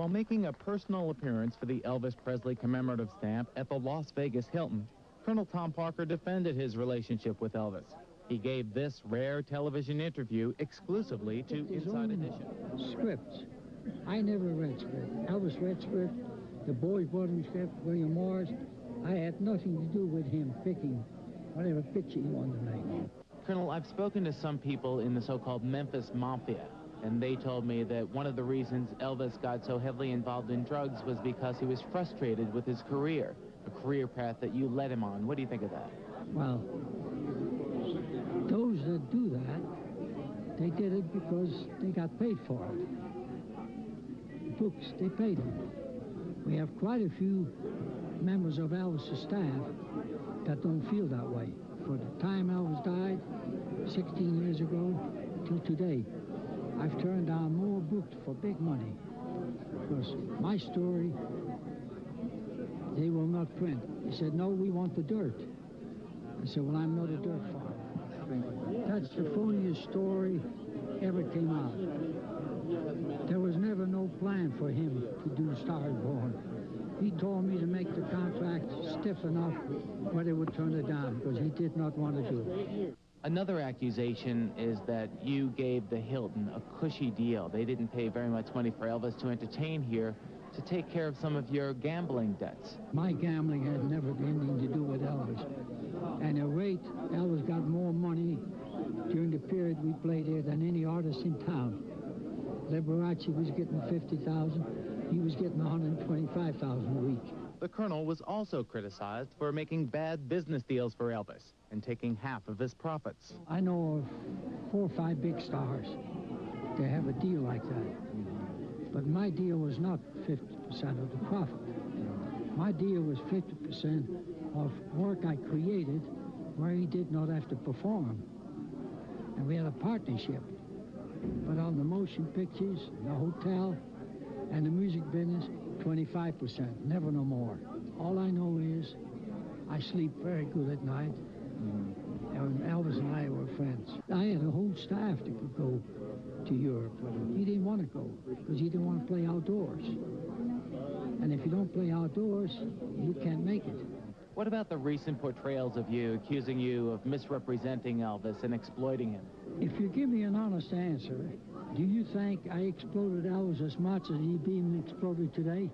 While making a personal appearance for the Elvis Presley commemorative stamp at the Las Vegas Hilton, Colonel Tom Parker defended his relationship with Elvis. He gave this rare television interview exclusively to Inside Edition. Scripts. I never read script. Elvis read script. The boys brought him script. William Morris. I had nothing to do with him picking whatever picture he wanted to make. Colonel, I've spoken to some people in the so-called Memphis Mafia, and they told me that one of the reasons Elvis got so heavily involved in drugs was because he was frustrated with his career, a career path that you led him on. What do you think of that? Well, those that do that, they did it because they got paid for it. The books, they paid them. We have quite a few members of Elvis' staff that don't feel that way. For the time Elvis died, 16 years ago, till today, I've turned down more books for big money because my story, they will not print. They said, no, we want the dirt. I said, well, I'm not a dirt farmer. That's the phoniest story ever came out. There was never no plan for him to do Star is Born. He told me to make the contract stiff enough where they would turn it down because he did not want to do it. Another accusation is that you gave the Hilton a cushy deal. They didn't pay very much money for Elvis to entertain here to take care of some of your gambling debts. My gambling had never anything to do with Elvis. And at rate, Elvis got more money during the period we played here than any artist in town. Liberace was getting $50,000. He was getting $125,000 a week. The Colonel was also criticized for making bad business deals for Elvis and taking half of his profits. I know of 4 or 5 big stars that have a deal like that. But my deal was not 50% of the profit. My deal was 50% of work I created where he did not have to perform. And we had a partnership. But on the motion pictures, the hotel, and the music business, 25%, never no more. All I know is I sleep very good at night. And Elvis and I were friends. I had a whole staff that could go to Europe with him. He didn't want to go because he didn't want to play outdoors. And if you don't play outdoors, you can't make it. What about the recent portrayals of you accusing you of misrepresenting Elvis and exploiting him? If you give me an honest answer, do you think I exploded Elvis as much as he's being exploded today?